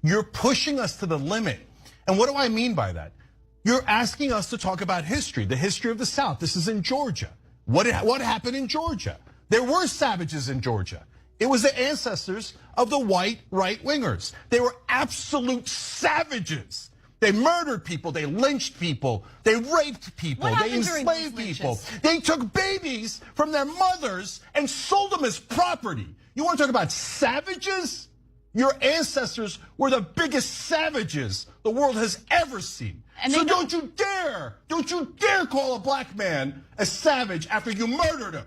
You're pushing us to the limit. And what do I mean by that? You're asking us to talk about history, the history of the South. This is in Georgia. What happened in Georgia? There were savages in Georgia. It was the ancestors of the white right-wingers. They were absolute savages. They murdered people, they lynched people, they raped people, they enslaved people. They took babies from their mothers and sold them as property. You want to talk about savages? Your ancestors were the biggest savages the world has ever seen. And so don't you dare call a black man a savage after you murdered him.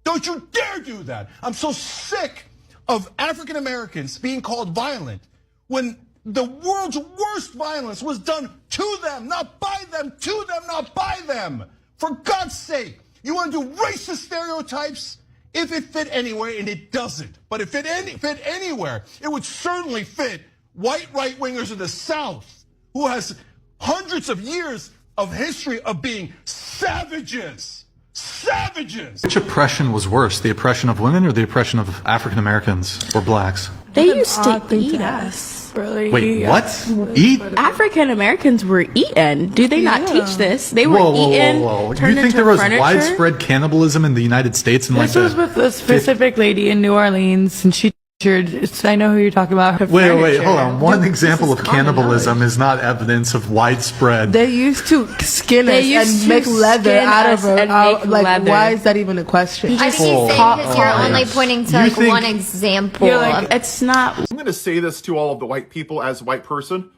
Don't you dare do that. I'm so sick of African Americans being called violent when the world's worst violence was done to them, not by them, to them, not by them. For God's sake, you want to do racist stereotypes? If it fit anywhere, and it doesn't, but if it fit anywhere, it would certainly fit white right-wingers in the South, who has hundreds of years of history of being savages. Savages! Which oppression was worse, the oppression of women or the oppression of African Americans or blacks? They used to eat us. Really? Wait, what? Eat? African Americans were eaten. Do they not teach this? They were eaten. Do you think there was widespread cannibalism in the United States? In this was with a specific lady in New Orleans, and she I know who you're talking about. Wait, hold on. One example of cannibalism is not evidence of widespread. They used to skin us and make leather out of it. Like, why is that even a question? I think he's saying because you're only pointing to like one example. It's not. I'm going to say this to all of the white people as a white person.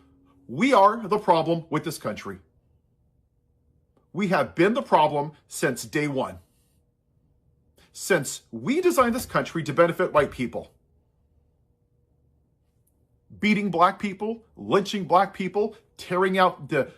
We are the problem with this country. We have been the problem since day one. Since we designed this country to benefit white people. Beating black people, lynching black people, tearing out the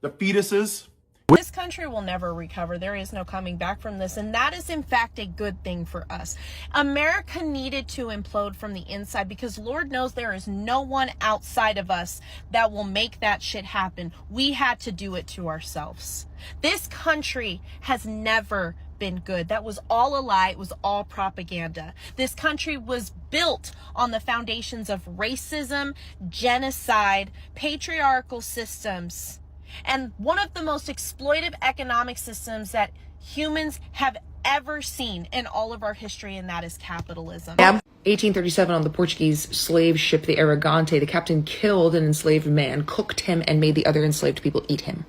fetuses. This country will never recover. There is no coming back from this. And that is, in fact, a good thing for us. America needed to implode from the inside because Lord knows there is no one outside of us that will make that shit happen. We had to do it to ourselves. This country has never been good. That was all a lie. It was all propaganda. This country was built on the foundations of racism, genocide, patriarchal systems, and one of the most exploitive economic systems that humans have ever seen in all of our history, and that is capitalism. 1837 on the Portuguese slave ship, the Aragante, the captain killed an enslaved man, cooked him, and made the other enslaved people eat him.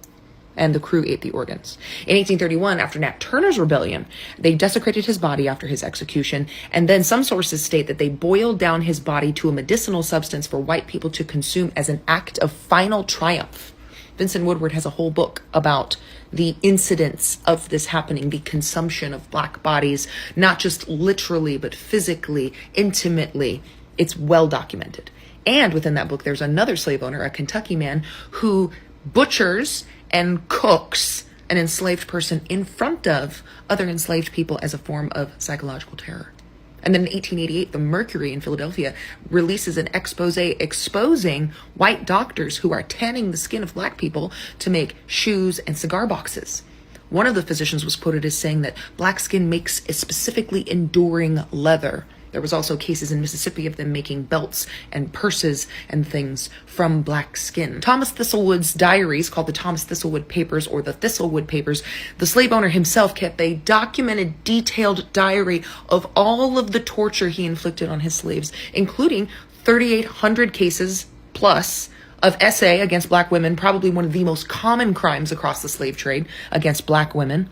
And the crew ate the organs. In 1831, after Nat Turner's rebellion, they desecrated his body after his execution, and then some sources state that they boiled down his body to a medicinal substance for white people to consume as an act of final triumph. Vincent Woodward has a whole book about the incidents of this happening, the consumption of black bodies, not just literally, but physically, intimately. It's well documented. And within that book, there's another slave owner, a Kentucky man, who butchers and cooks an enslaved person in front of other enslaved people as a form of psychological terror. And then in 1888, the Mercury in Philadelphia releases an expose exposing white doctors who are tanning the skin of black people to make shoes and cigar boxes. One of the physicians was quoted as saying that black skin makes a specifically enduring leather. There was also cases in Mississippi of them making belts and purses and things from black skin. Thomas Thistlewood's diaries, called the Thomas Thistlewood Papers or the Thistlewood Papers, the slave owner himself kept a documented, detailed diary of all of the torture he inflicted on his slaves, including 3,800 cases plus of SA against black women, probably one of the most common crimes across the slave trade against black women.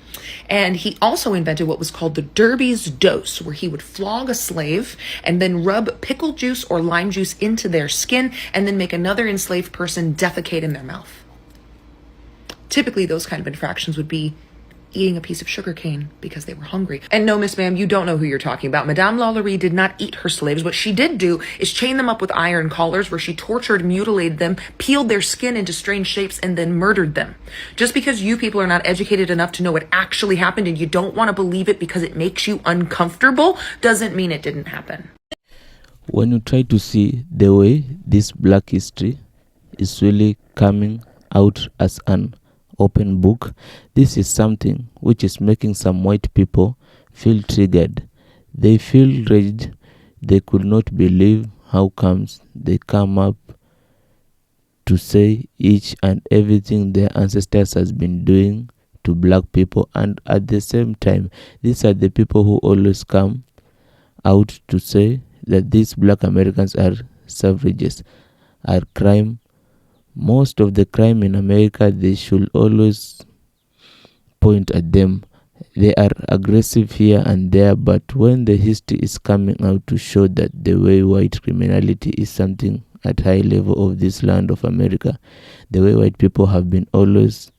And he also invented what was called the Derby's dose, where he would flog a slave and then rub pickle juice or lime juice into their skin and then make another enslaved person defecate in their mouth. Typically, those kind of infractions would be eating a piece of sugar cane because they were hungry. And no, Miss Ma'am, you don't know who you're talking about. Madame Lalaurie did not eat her slaves. What she did do is chain them up with iron collars where she tortured, mutilated them, peeled their skin into strange shapes, and then murdered them. Just because you people are not educated enough to know what actually happened and you don't want to believe it because it makes you uncomfortable doesn't mean it didn't happen. When you try to see the way this black history is really coming out as an open book, this is something which is making some white people feel triggered. They feel raged. They could not believe how comes they come up to say each and everything their ancestors has been doing to black people, and at the same time these are the people who always come out to say that these black Americans are savages, are crime. Most of the crime in America, they should always point at them. They are aggressive here and there, but when the history is coming out to show that the way white criminality is something at high level of this land of America, the way white people have been always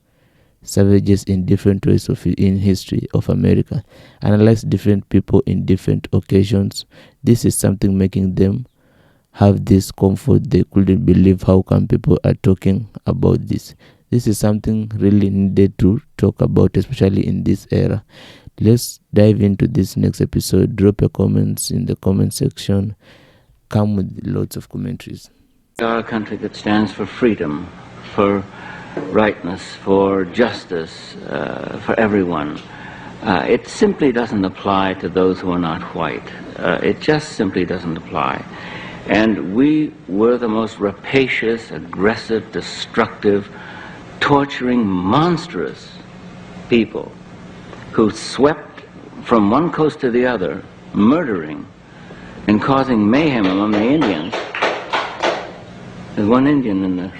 savages in different ways in history of America, analyze different people in different occasions, this is something making them have this comfort. They couldn't believe how come people are talking about this. This is something really needed to talk about, especially in this era. Let's dive into this next episode. Drop your comments in the comment section. Come with lots of commentaries. We are a country that stands for freedom, for rightness, for justice, for everyone. It simply doesn't apply to those who are not white. It just simply doesn't apply. And we were the most rapacious, aggressive, destructive, torturing, monstrous people who swept from one coast to the other, murdering and causing mayhem among the Indians. There's one Indian in there.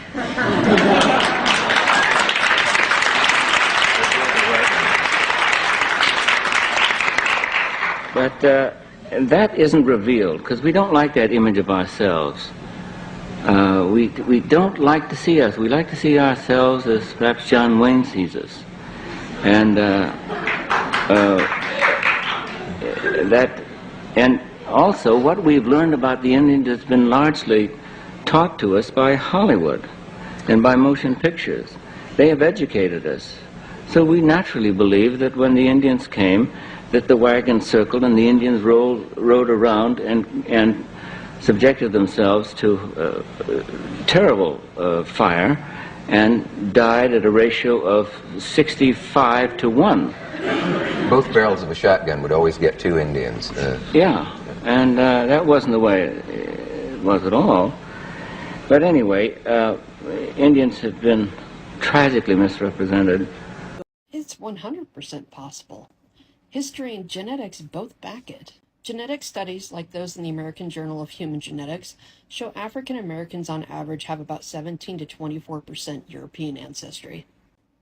But that isn't revealed because we don't like that image of ourselves. We don't like to see us. We like to see ourselves as perhaps John Wayne sees us. And and also what we've learned about the Indians has been largely taught to us by Hollywood and by motion pictures. They have educated us. So we naturally believe that when the Indians came, that the wagon circled and the Indians rode around and subjected themselves to terrible fire and died at a ratio of 65 to 1. Both barrels of a shotgun would always get 2 Indians. Yeah, and that wasn't the way it was at all. But anyway, Indians have been tragically misrepresented. It's 100% possible. History and genetics both back it. Genetic studies, like those in the American Journal of Human Genetics, show African Americans on average have about 17 to 24% European ancestry.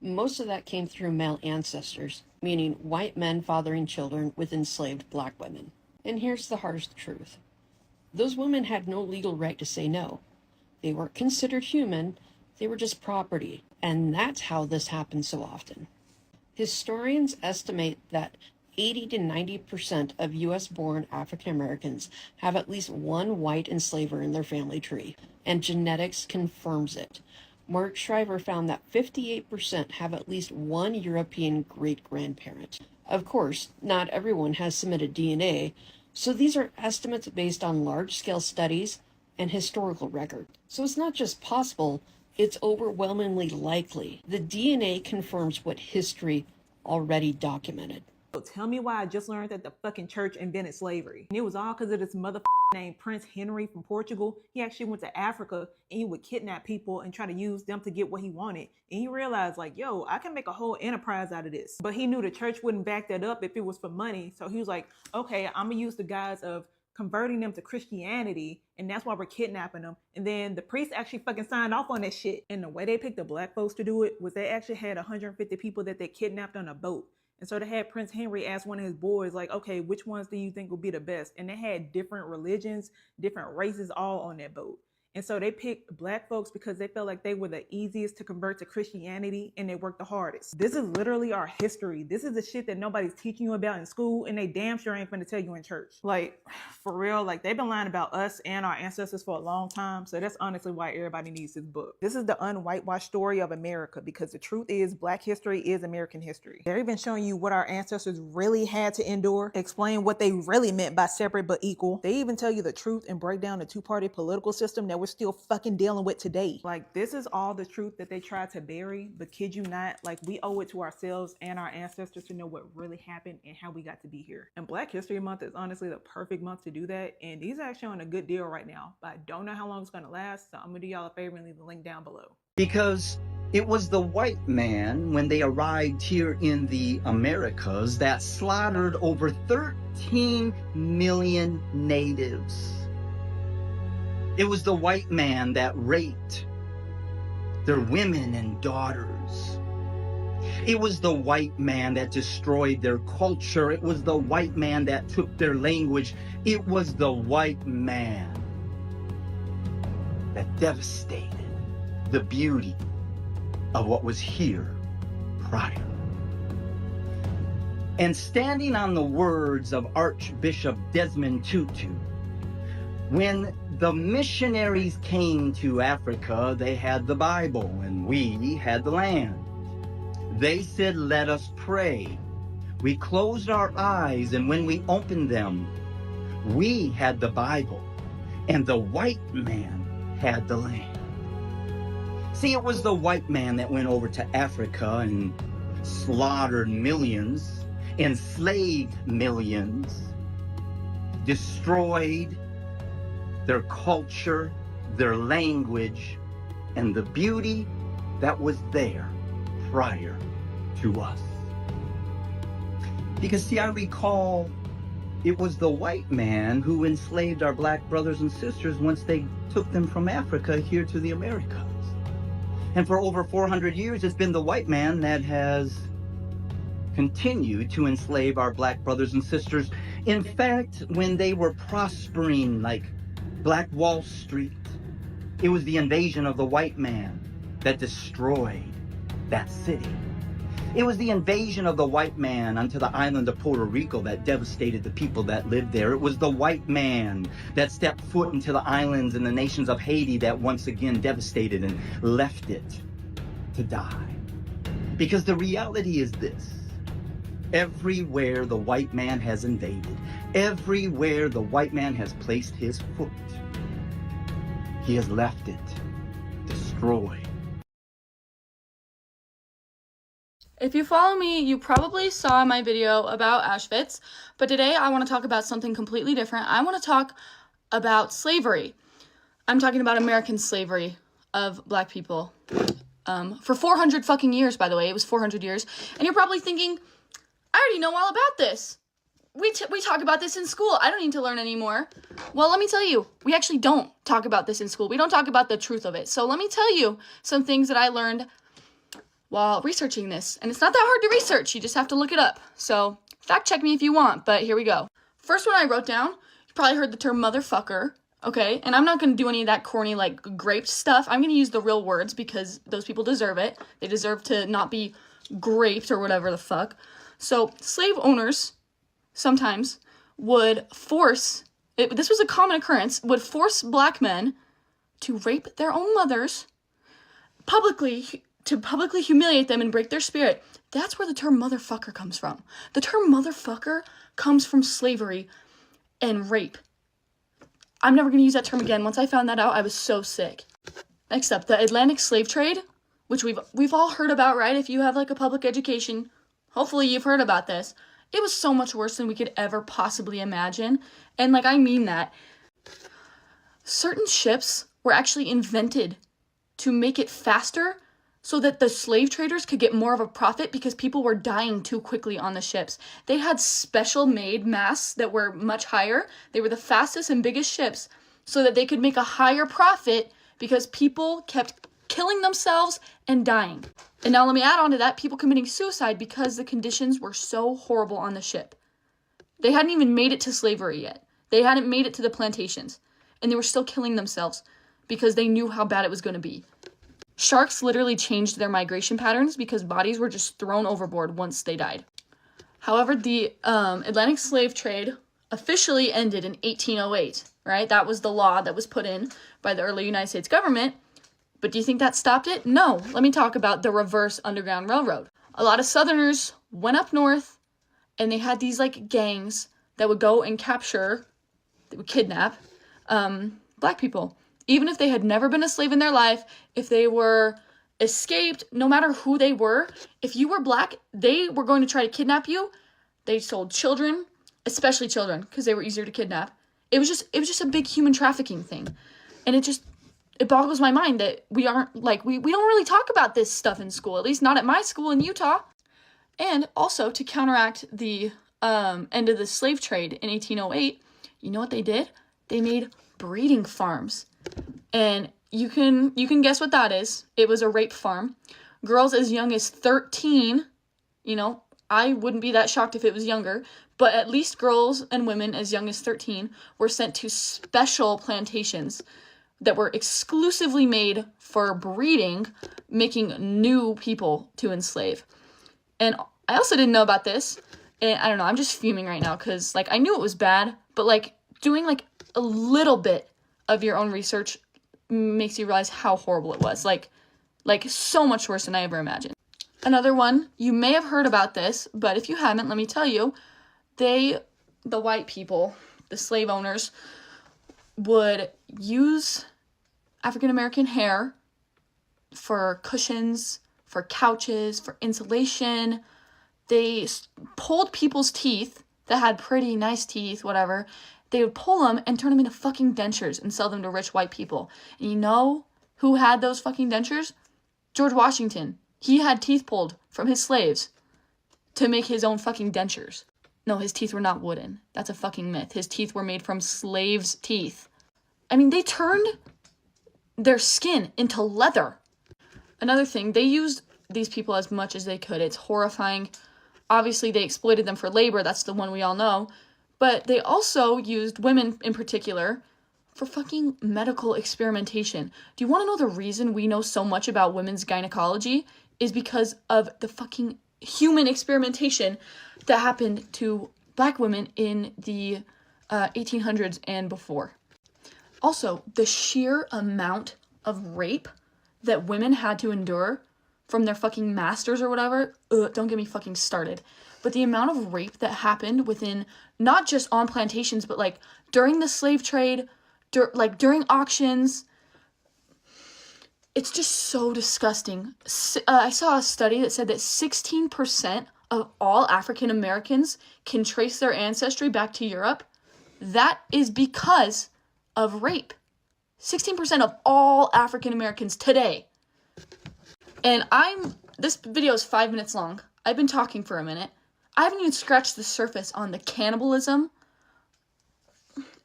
Most of that came through male ancestors, meaning white men fathering children with enslaved black women. And here's the hardest truth. Those women had no legal right to say no. They weren't considered human, they were just property, and that's how this happens so often. Historians estimate that 80 to 90% of U.S.-born African Americans have at least one white enslaver in their family tree, and genetics confirms it. Mark Shriver found that 58% have at least one European great-grandparent. Of course, not everyone has submitted DNA, so these are estimates based on large-scale studies and historical record. So it's not just possible, it's overwhelmingly likely. The DNA confirms what history already documented. Tell me why I just learned that the fucking church invented slavery. And it was all because of this motherfucker named Prince Henry from Portugal. He actually went to Africa and he would kidnap people and try to use them to get what he wanted. And he realized like, yo, I can make a whole enterprise out of this. But he knew the church wouldn't back that up if it was for money. So he was like, okay, I'm gonna use the guise of converting them to Christianity, and that's why we're kidnapping them. And then the priests actually fucking signed off on that shit. And the way they picked the black folks to do it was they actually had 150 people that they kidnapped on a boat. And so they had Prince Henry ask one of his boys, like, okay, which ones do you think will be the best? And they had different religions, different races all on that boat. And so they picked black folks because they felt like they were the easiest to convert to Christianity and they worked the hardest. This is literally our history. This is the shit that nobody's teaching you about in school and they damn sure ain't finna tell you in church. Like, for real, like they've been lying about us and our ancestors for a long time. So that's honestly why everybody needs this book. This is the unwhitewashed story of America because the truth is black history is American history. They're even showing you what our ancestors really had to endure, explain what they really meant by separate but equal. They even tell you the truth and break down the two-party political system that we're still fucking dealing with today. Like, this is all the truth that they try to bury, but kid you not, like, we owe it to ourselves and our ancestors to know what really happened and how we got to be here. And Black History Month is honestly the perfect month to do that, and these are actually on a good deal right now, but I don't know how long it's gonna last, so I'm gonna do y'all a favor and leave the link down below. Because it was the white man, when they arrived here in the Americas, that slaughtered over 13 million natives. It was the white man that raped their women and daughters. It was the white man that destroyed their culture. It was the white man that took their language. It was the white man that devastated the beauty of what was here prior. And standing on the words of Archbishop Desmond Tutu, when the missionaries came to Africa, they had the Bible and we had the land. They said, let us pray. We closed our eyes, and when we opened them, we had the Bible and the white man had the land. See, it was the white man that went over to Africa and slaughtered millions, enslaved millions, destroyed their culture, their language, and the beauty that was there prior to us. Because see, I recall it was the white man who enslaved our Black brothers and sisters once they took them from Africa here to the Americas. And for over 400 years, it's been the white man that has continued to enslave our Black brothers and sisters. In fact, when they were prospering like Black Wall Street, it was the invasion of the white man that destroyed that city. It was the invasion of the white man onto the island of Puerto Rico that devastated the people that lived there. It was the white man that stepped foot into the islands and the nations of Haiti that once again devastated and left it to die. Because the reality is this: everywhere the white man has invaded, everywhere the white man has placed his foot, he has left it destroyed. If you follow me, you probably saw my video about Auschwitz, but today I want to talk about something completely different. I want to talk about slavery. I'm talking about American slavery of Black people. For 400 fucking years, by the way. It was 400 years. And you're probably thinking, I already know all about this. We talk about this in school. I don't need to learn anymore. Well, let me tell you, we actually don't talk about this in school. We don't talk about the truth of it. So let me tell you some things that I learned while researching this. And it's not that hard to research. You just have to look it up. So fact check me if you want, but here we go. First one I wrote down, you probably heard the term motherfucker, okay? And I'm not going to do any of that corny, like, graped stuff. I'm going to use the real words because those people deserve it. They deserve to not be graped or whatever the fuck. So slave owners sometimes would force, this was a common occurrence, would force Black men to rape their own mothers publicly, to publicly humiliate them and break their spirit. That's where the term motherfucker comes from. The term motherfucker comes from slavery and rape. I'm never going to use that term again. Once I found that out, I was so sick. Next up, the Atlantic slave trade, which we've all heard about, right? If you have like a public education, hopefully you've heard about this. It was so much worse than we could ever possibly imagine. And like, I mean that. Certain ships were actually invented to make it faster so that the slave traders could get more of a profit because people were dying too quickly on the ships. They had special made masts that were much higher. They were the fastest and biggest ships so that they could make a higher profit because people kept killing themselves and dying. And now let me add on to that, people committing suicide because the conditions were so horrible on the ship. They hadn't even made it to slavery yet. They hadn't made it to the plantations. And they were still killing themselves because they knew how bad it was going to be. Sharks literally changed their migration patterns because bodies were just thrown overboard once they died. However, the Atlantic slave trade officially ended in 1808, right? That was the law that was put in by the early United States government. But do you think that stopped it? No. Let me talk about the reverse Underground Railroad. A lot of Southerners went up north and they had these like gangs that would go and capture, they would kidnap Black people. Even if they had never been a slave in their life, if they were escaped, no matter who they were, if you were black, they were going to try to kidnap you. They sold children, especially children, because they were easier to kidnap. It was just a big human trafficking thing. And it boggles my mind that we aren't, like, we don't really talk about this stuff in school, at least not at my school in Utah. And also, to counteract the end of the slave trade in 1808, you know what they did? They made breeding farms. And you can guess what that is. It was a rape farm. Girls as young as 13, you know, I wouldn't be that shocked if it was younger, but at least girls and women as young as 13 were sent to special plantations that were exclusively made for breeding, making new people to enslave. And I also didn't know about this, and I don't know, I'm just fuming right now, because, like, I knew it was bad, but, like, doing, like, a little bit of your own research makes you realize how horrible it was. Like so much worse than I ever imagined. Another one, you may have heard about this, but if you haven't, let me tell you, the white people, the slave owners, would use African American hair for cushions, for couches, for insulation. They pulled people's teeth that had pretty nice teeth, whatever. They would pull them and turn them into fucking dentures and sell them to rich white people. And you know who had those fucking dentures? George Washington. He had teeth pulled from his slaves to make his own fucking dentures. No, his teeth were not wooden. That's a fucking myth. His teeth were made from slaves' teeth. I mean, they turned their skin into leather. Another thing, they used these people as much as they could. It's horrifying. Obviously, they exploited them for labor. That's the one we all know. But they also used women in particular for fucking medical experimentation. Do you want to know the reason we know so much about women's gynecology? Is because of the fucking human experimentation that happened to black women in the 1800s and before. Also, the sheer amount of rape that women had to endure from their fucking masters or whatever, don't get me fucking started. But the amount of rape that happened within, not just on plantations, but like during the slave trade, during auctions, it's just so disgusting. I saw a study that said that 16% of all African Americans can trace their ancestry back to Europe. That is because of rape. 16% of all African Americans today. And this video is 5 minutes long. I've been talking for a minute. I haven't even scratched the surface on the cannibalism.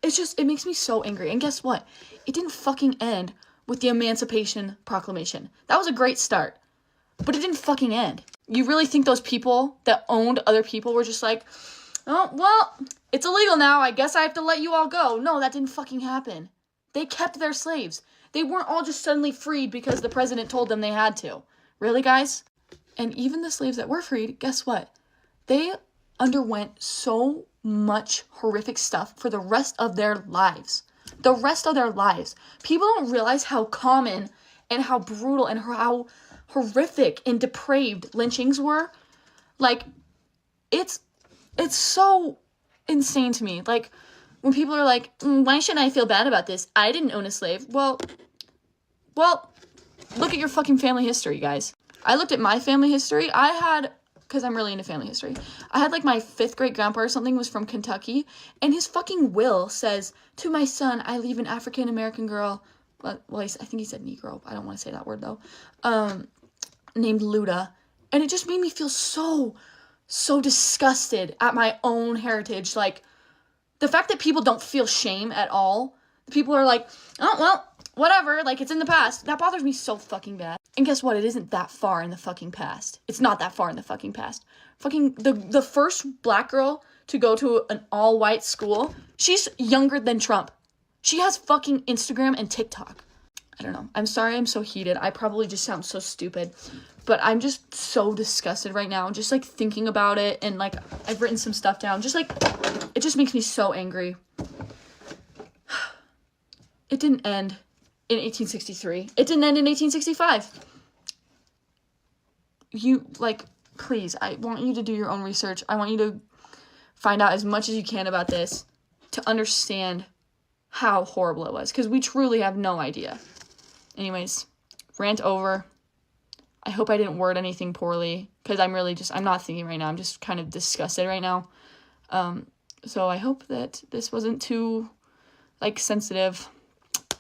It makes me so angry. And guess what? It didn't fucking end with the Emancipation Proclamation. That was a great start. But it didn't fucking end. You really think those people that owned other people were just like, oh, well, it's illegal now. I guess I have to let you all go. No, that didn't fucking happen. They kept their slaves. They weren't all just suddenly freed because the president told them they had to. Really, guys? And even the slaves that were freed, guess what? They underwent so much horrific stuff for the rest of their lives. The rest of their lives. People don't realize how common and how brutal and how horrific and depraved lynchings were. Like, it's so insane to me. Like, when people are like, why shouldn't I feel bad about this? I didn't own a slave. Well, look at your fucking family history, guys. I looked at my family history. I had, because I'm really into family history, I had like my 5th great grandpa or something was from Kentucky, and his fucking will says, to my son, I leave an African American girl, well, I think he said Negro, I don't want to say that word though, named Luda. And it just made me feel so disgusted at my own heritage. Like, the fact that people don't feel shame at all. People are like, oh, well, whatever, like, it's in the past. That bothers me so fucking bad. And guess what? It isn't that far in the fucking past. It's not that far in the fucking past. Fucking, the first black girl to go to an all-white school, she's younger than Trump. She has fucking Instagram and TikTok. I don't know. I'm sorry I'm so heated. I probably just sound so stupid. But I'm just so disgusted right now. Just, like, thinking about it. And, like, I've written some stuff down. Just, like, it just makes me so angry. It didn't end in 1863. It didn't end in 1865. You, like, please, I want you to do your own research. I want you to find out as much as you can about this to understand how horrible it was, because we truly have no idea. Anyways, rant over. I hope I didn't word anything poorly, because I'm not thinking right now. I'm just kind of disgusted right now. So I hope that this wasn't too, sensitive.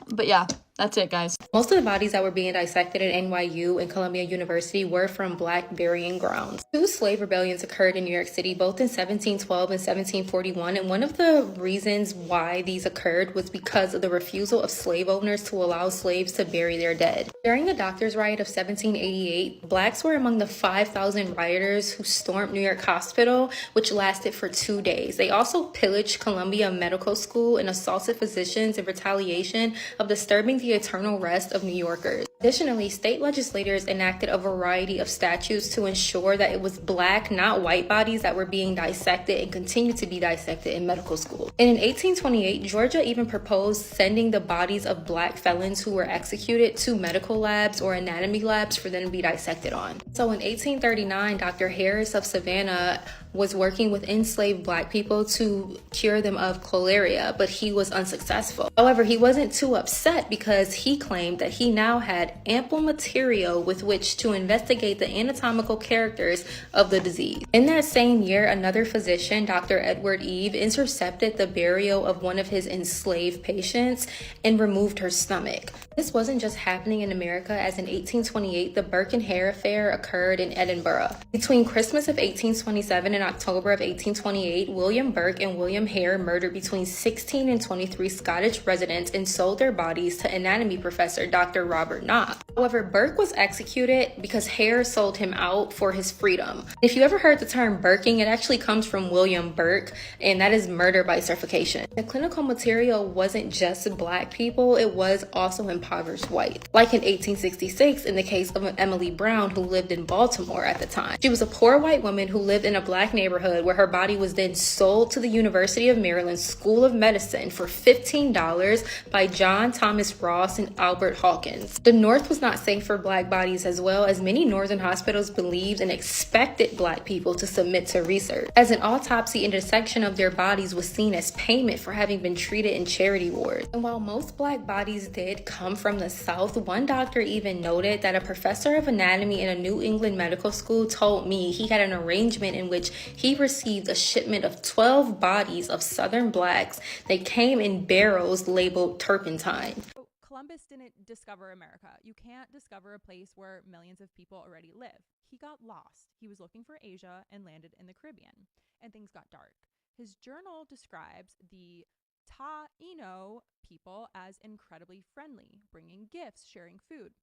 But yeah, that's it, guys. Most of the bodies that were being dissected at NYU and Columbia University were from Black burying grounds. 2 slave rebellions occurred in New York City, both in 1712 and 1741, and one of the reasons why these occurred was because of the refusal of slave owners to allow slaves to bury their dead. During the Doctors' Riot of 1788, Blacks were among the 5,000 rioters who stormed New York Hospital, which lasted for 2 days. They also pillaged Columbia Medical School and assaulted physicians in retaliation of disturbing the eternal rest of New Yorkers. Additionally, state legislators enacted a variety of statutes to ensure that it was Black, not white bodies that were being dissected and continue to be dissected in medical school. And in 1828, Georgia even proposed sending the bodies of Black felons who were executed to medical labs or anatomy labs for them to be dissected on. So in 1839, Dr. Harris of Savannah was working with enslaved Black people to cure them of cholera, but he was unsuccessful. However, he wasn't too upset because he claimed that he now had ample material with which to investigate the anatomical characters of the disease. In that same year, another physician, Dr. Edward Eve, intercepted the burial of one of his enslaved patients and removed her stomach. This wasn't just happening in America, as in 1828, the Burke and Hare affair occurred in Edinburgh. Between Christmas of 1827 and October of 1828, William Burke and William Hare murdered between 16 and 23 Scottish residents and sold their bodies to anatomy professor Dr. Robert Knox. However, Burke was executed because Hare sold him out for his freedom. If you ever heard the term Burking, it actually comes from William Burke, and that is murder by suffocation. The clinical material wasn't just Black people, it was also impoverished white. Like in 1866, in the case of Emily Brown, who lived in Baltimore at the time. She was a poor white woman who lived in a Black neighborhood where her body was then sold to the University of Maryland School of Medicine for $15 by John Thomas Ross and Albert Hawkins. The North was not safe for Black bodies, as well as many northern hospitals believed and expected Black people to submit to research, as an autopsy and dissection of their bodies was seen as payment for having been treated in charity wards. And while most Black bodies did come from the South, one doctor even noted that a professor of anatomy in a New England medical school told me he had an arrangement in which he received a shipment of 12 bodies of Southern Blacks that came in barrels labeled turpentine. Columbus didn't discover America. You can't discover a place where millions of people already live. He got lost. He was looking for Asia and landed in the Caribbean, and things got dark. His journal describes the Taino people as incredibly friendly, bringing gifts, sharing food.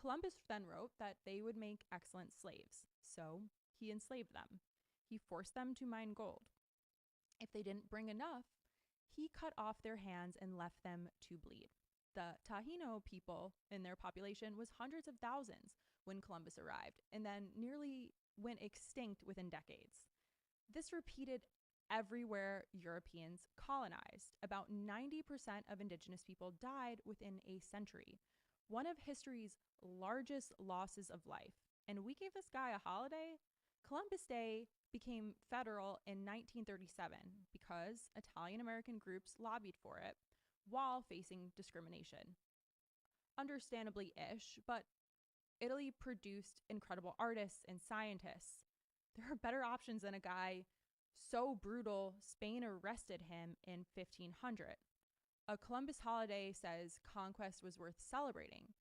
Columbus then wrote that they would make excellent slaves, so he enslaved them. He forced them to mine gold. If they didn't bring enough, he cut off their hands and left them to bleed. The Taino people in their population was hundreds of thousands when Columbus arrived, and then nearly went extinct within decades. This repeated everywhere Europeans colonized. About 90% of indigenous people died within a century, one of history's largest losses of life. And we gave this guy a holiday? Columbus Day became federal in 1937 because Italian-American groups lobbied for it while facing discrimination. Understandably-ish, but Italy produced incredible artists and scientists. There are better options than a guy so brutal Spain arrested him in 1500. A Columbus holiday says conquest was worth celebrating.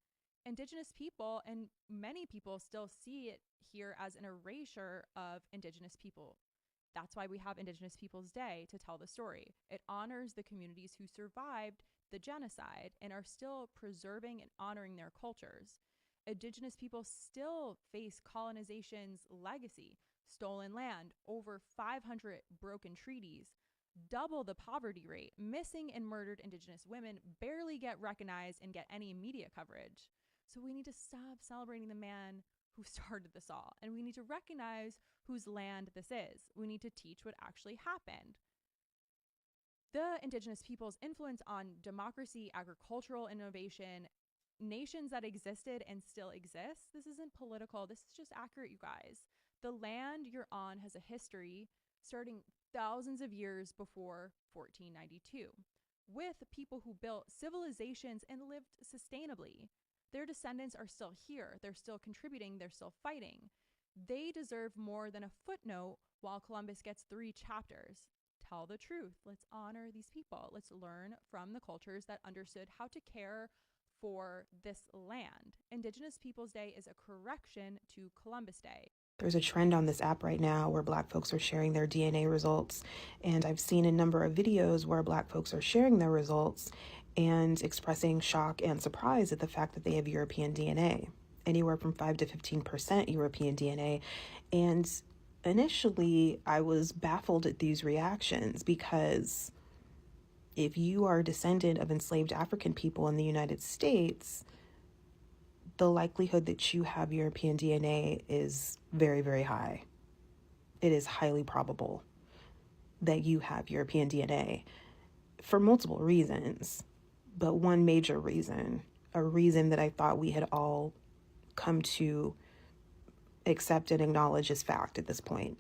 Indigenous people, and many people still see it here as an erasure of Indigenous people. That's why we have Indigenous Peoples Day, to tell the story. It honors the communities who survived the genocide and are still preserving and honoring their cultures. Indigenous people still face colonization's legacy: stolen land, over 500 broken treaties, double the poverty rate. Missing and murdered Indigenous women barely get recognized and get any media coverage. So we need to stop celebrating the man who started this all, and we need to recognize whose land this is. We need to teach what actually happened. The Indigenous people's influence on democracy, agricultural innovation, nations that existed and still exist. This isn't political. This is just accurate, you guys. The land you're on has a history starting thousands of years before 1492. with people who built civilizations and lived sustainably. Their descendants are still here. They're still contributing. They're still fighting. They deserve more than a footnote while Columbus gets 3 chapters. Tell the truth. Let's honor these people. Let's learn from the cultures that understood how to care for this land. Indigenous Peoples Day is a correction to Columbus Day. There's a trend on this app right now where Black folks are sharing their DNA results. And I've seen a number of videos where Black folks are sharing their results and expressing shock and surprise at the fact that they have European DNA, anywhere from 5 to 15% European DNA. And initially, I was baffled at these reactions because if you are a descendant of enslaved African people in the United States, the likelihood that you have European DNA is very, very high. It is highly probable that you have European DNA for multiple reasons. But one major reason, a reason that I thought we had all come to accept and acknowledge as fact at this point.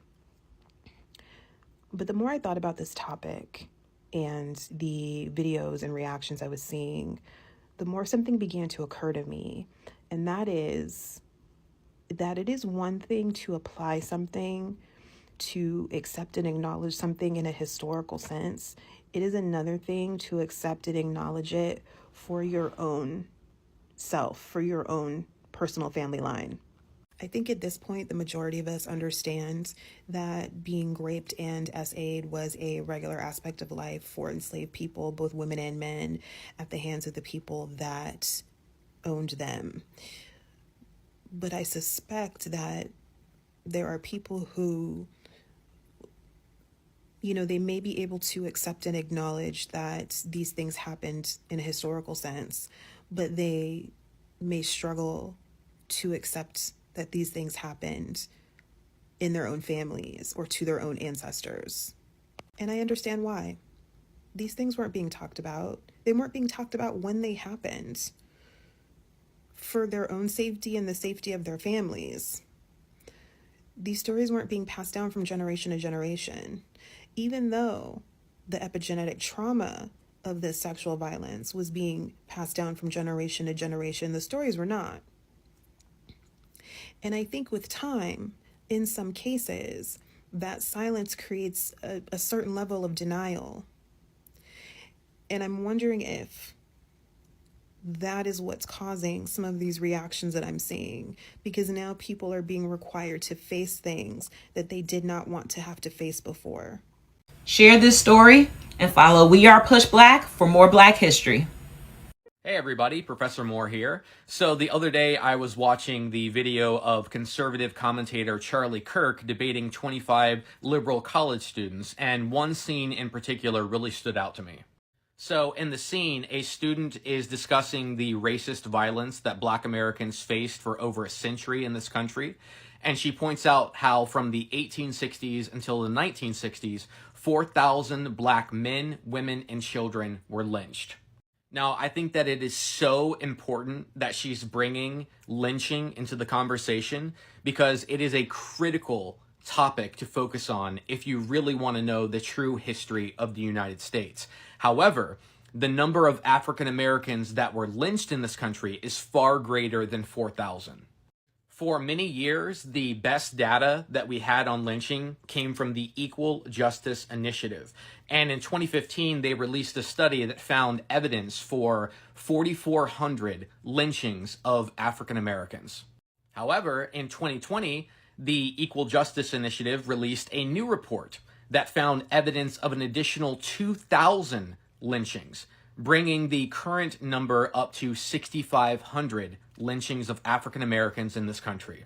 But the more I thought about this topic and the videos and reactions I was seeing, the more something began to occur to me. And that is that it is one thing to apply something, to accept and acknowledge something in a historical sense. It is another thing to accept and acknowledge it for your own self, for your own personal family line. I think at this point, the majority of us understand that being raped and SA'd was a regular aspect of life for enslaved people, both women and men, at the hands of the people that owned them. But I suspect that there are people who, they may be able to accept and acknowledge that these things happened in a historical sense, but they may struggle to accept that these things happened in their own families or to their own ancestors. And I understand why. These things weren't being talked about. They weren't being talked about when they happened for their own safety and the safety of their families. These stories weren't being passed down from generation to generation. Even though the epigenetic trauma of this sexual violence was being passed down from generation to generation, the stories were not. And I think with time, in some cases, that silence creates a certain level of denial. And I'm wondering if that is what's causing some of these reactions that I'm seeing, because now people are being required to face things that they did not want to have to face before. Share this story and follow We Are Push Black for more Black history. Hey everybody, Professor Moore here. So the other day I was watching the video of conservative commentator Charlie Kirk debating 25 liberal college students, and one scene in particular really stood out to me. So in the scene, a student is discussing the racist violence that Black Americans faced for over a century in this country, and she points out how from the 1860s until the 1960s, 4,000 Black men, women, and children were lynched. Now, I think that it is so important that she's bringing lynching into the conversation because it is a critical topic to focus on if you really want to know the true history of the United States. However, the number of African Americans that were lynched in this country is far greater than 4,000. For many years, the best data that we had on lynching came from the Equal Justice Initiative. And in 2015, they released a study that found evidence for 4,400 lynchings of African Americans. However, in 2020, the Equal Justice Initiative released a new report that found evidence of an additional 2,000 lynchings, bringing the current number up to 6,500 lynchings of African Americans in this country.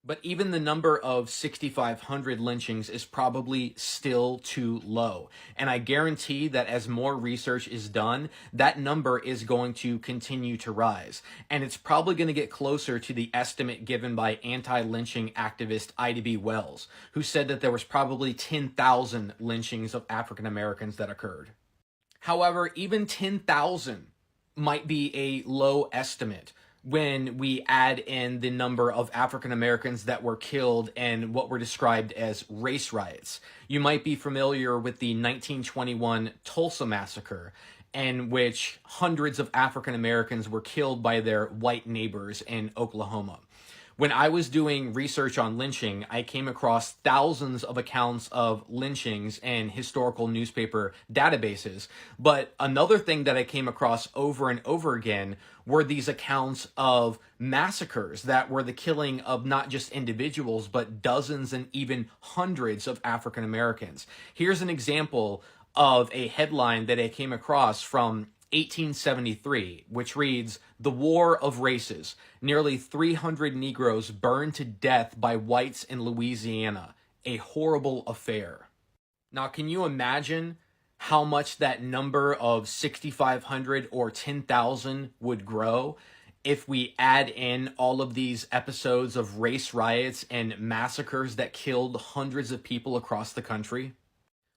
But even the number of 6,500 lynchings is probably still too low. And I guarantee that as more research is done, that number is going to continue to rise. And it's probably going to get closer to the estimate given by anti-lynching activist Ida B. Wells, who said that there was probably 10,000 lynchings of African Americans that occurred. However, even 10,000 might be a low estimate when we add in the number of African Americans that were killed in what were described as race riots. You might be familiar with the 1921 Tulsa Massacre, in which hundreds of African Americans were killed by their white neighbors in Oklahoma. When I was doing research on lynching, I came across thousands of accounts of lynchings in historical newspaper databases. But another thing that I came across over and over again were these accounts of massacres that were the killing of not just individuals, but dozens and even hundreds of African Americans. Here's an example of a headline that I came across from 1873, which reads, "The War of Races. Nearly 300 Negroes burned to death by whites in Louisiana. A horrible affair." Now, can you imagine how much that number of 6,500 or 10,000 would grow if we add in all of these episodes of race riots and massacres that killed hundreds of people across the country?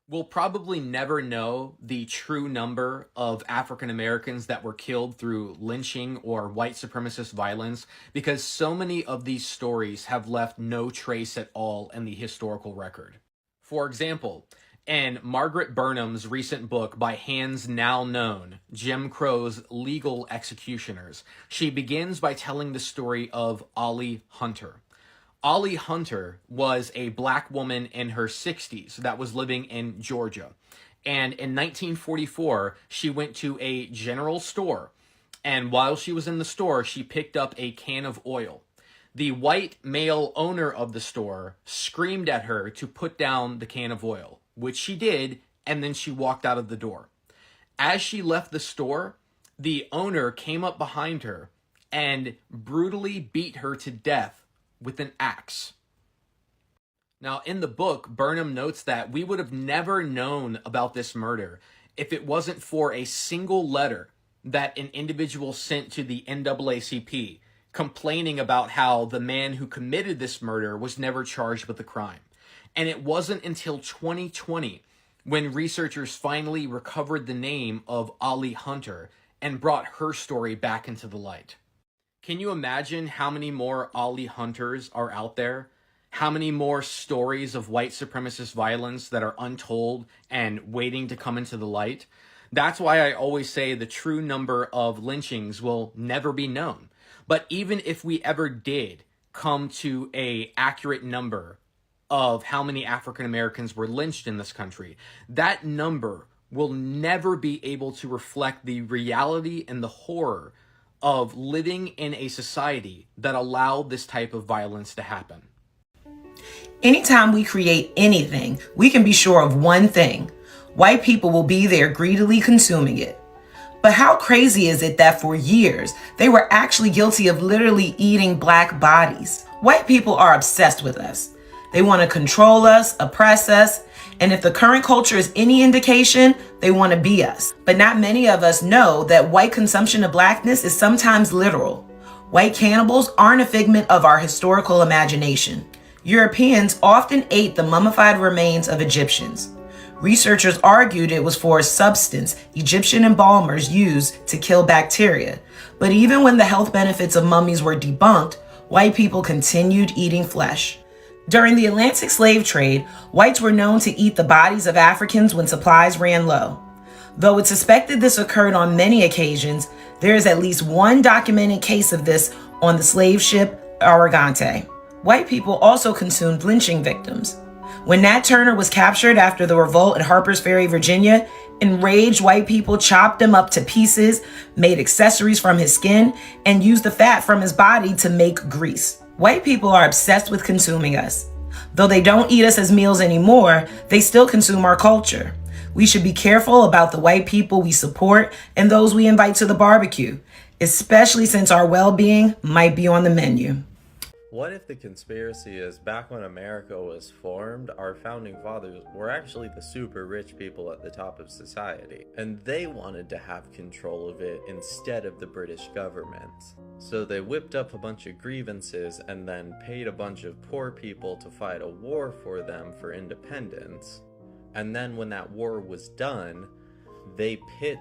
We'll probably never know the true number of African Americans that were killed through lynching or white supremacist violence because so many of these stories have left no trace at all in the historical record. For example, in Margaret Burnham's recent book by hands now known, Jim Crow's Legal Executioners, she begins by telling the story of Ollie Hunter. Ollie Hunter was a black woman in her 60s that was living in Georgia. And in 1944, she went to a general store. And while she was in the store, she picked up a can of oil. The white male owner of the store screamed at her to put down the can of oil, which she did, and then she walked out of the door. As she left the store, the owner came up behind her and brutally beat her to death with an axe. Now, in the book, Burnham notes that we would have never known about this murder if it wasn't for a single letter that an individual sent to the NAACP complaining about how the man who committed this murder was never charged with the crime. And it wasn't until 2020 when researchers finally recovered the name of Ollie Hunter and brought her story back into the light. Can you imagine how many more Ollie Hunters are out there? How many more stories of white supremacist violence that are untold and waiting to come into the light? That's why I always say the true number of lynchings will never be known. But even if we ever did come to an accurate number of how many African Americans were lynched in this country, that number will never be able to reflect the reality and the horror of living in a society that allowed this type of violence to happen. Anytime we create anything, we can be sure of one thing: white people will be there greedily consuming it. But how crazy is it that for years, they were actually guilty of literally eating black bodies? White people are obsessed with us. They want to control us, oppress us, and if the current culture is any indication, they want to be us. But not many of us know that white consumption of blackness is sometimes literal. White cannibals aren't a figment of our historical imagination. Europeans often ate the mummified remains of Egyptians. Researchers argued it was for a substance Egyptian embalmers used to kill bacteria. But even when the health benefits of mummies were debunked, white people continued eating flesh. During the Atlantic slave trade, whites were known to eat the bodies of Africans when supplies ran low. Though it's suspected this occurred on many occasions, there is at least one documented case of this on the slave ship Aragante. White people also consumed lynching victims. When Nat Turner was captured after the revolt at Harper's Ferry, Virginia, enraged white people chopped him up to pieces, made accessories from his skin, and used the fat from his body to make grease. White people are obsessed with consuming us. Though they don't eat us as meals anymore, they still consume our culture. We should be careful about the white people we support and those we invite to the barbecue, especially since our well-being might be on the menu. What if the conspiracy is back when America was formed, our founding fathers were actually the super rich people at the top of society, and they wanted to have control of it instead of the British government. So they whipped up a bunch of grievances and then paid a bunch of poor people to fight a war for them for independence. And then when that war was done, they pit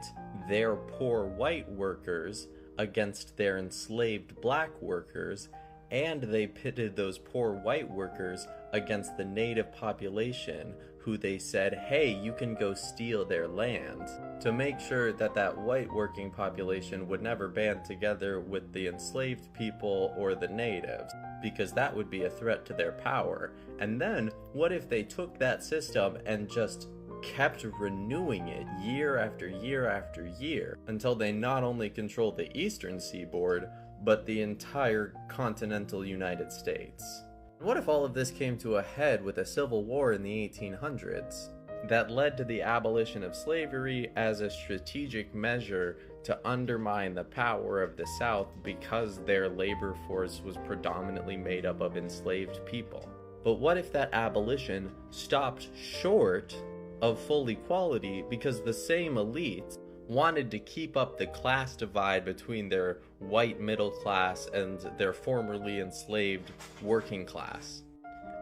their poor white workers against their enslaved black workers, and they pitted those poor white workers against the native population who they said, hey, you can go steal their land, to make sure that that white working population would never band together with the enslaved people or the natives, because that would be a threat to their power. And then, what if they took that system and just kept renewing it year after year after year, until they not only controlled the eastern seaboard, but the entire continental United States? What if all of this came to a head with a civil war in the 1800s that led to the abolition of slavery as a strategic measure to undermine the power of the South because their labor force was predominantly made up of enslaved people? But what if that abolition stopped short of full equality because the same elites wanted to keep up the class divide between their white middle class and their formerly enslaved working class,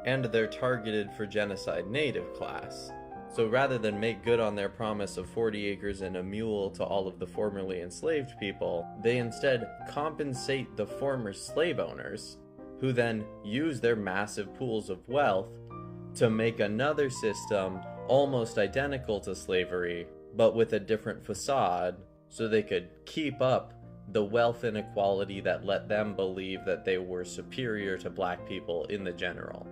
and their targeted for genocide native class? So rather than make good on their promise of 40 acres and a mule to all of the formerly enslaved people, they instead compensate the former slave owners, who then use their massive pools of wealth to make another system almost identical to slavery, but with a different facade, so they could keep up the wealth inequality that let them believe that they were superior to black people in the general.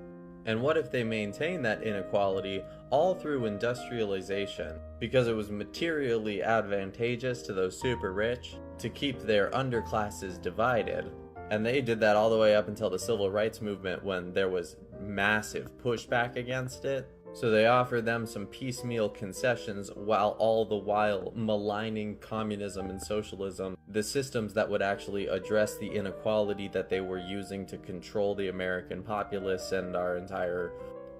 And what if they maintained that inequality all through industrialization, because it was materially advantageous to those super rich to keep their underclasses divided? And they did that all the way up until the civil rights movement, when there was massive pushback against it. So they offered them some piecemeal concessions, while all the while maligning communism and socialism, the systems that would actually address the inequality that they were using to control the American populace and our entire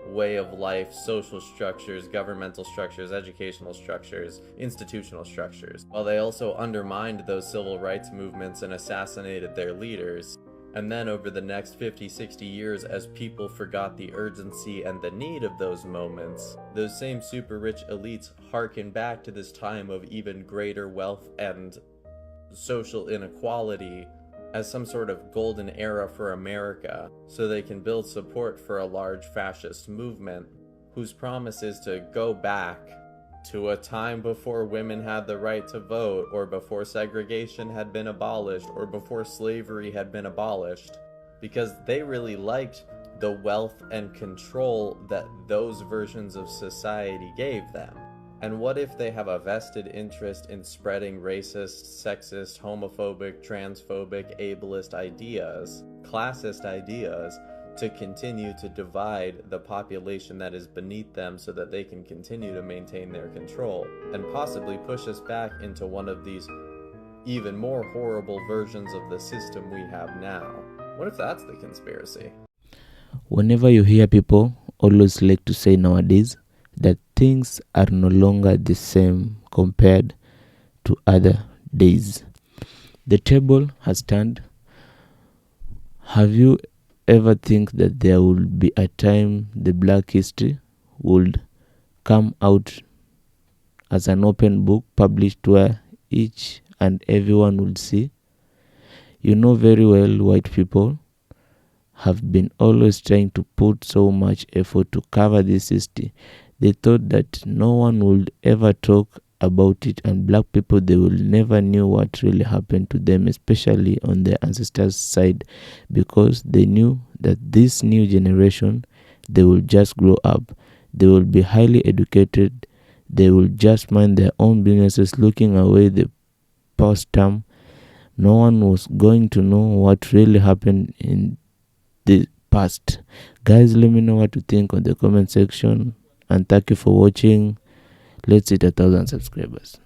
way of life, social structures, governmental structures, educational structures, institutional structures. While they also undermined those civil rights movements and assassinated their leaders. And then over the next 50, 60 years, as people forgot the urgency and the need of those moments, those same super rich elites harken back to this time of even greater wealth and social inequality as some sort of golden era for America, so they can build support for a large fascist movement whose promise is to go back to a time before women had the right to vote, or before segregation had been abolished, or before slavery had been abolished, because they really liked the wealth and control that those versions of society gave them. And what if they have a vested interest in spreading racist, sexist, homophobic, transphobic, ableist ideas, classist ideas, to continue to divide the population that is beneath them so that they can continue to maintain their control, and possibly push us back into one of these even more horrible versions of the system we have now? What if that's the conspiracy? Whenever you hear people always like to say nowadays that things are no longer the same compared to other days. The table has turned. Have you ever think that there will be a time the Black history would come out as an open book published where each and everyone would see? You know very well white people have been always trying to put so much effort to cover this history. They thought that no one would ever talk about it, and black people, they will never knew what really happened to them, especially on their ancestors' side, because they knew that this new generation, they will just grow up, they will be highly educated, they will just mind their own businesses, looking away the past term. No one was going to know what really happened in the past. Guys, let me know what you think on the comment section, and thank you for watching. Let's hit 1,000 subscribers.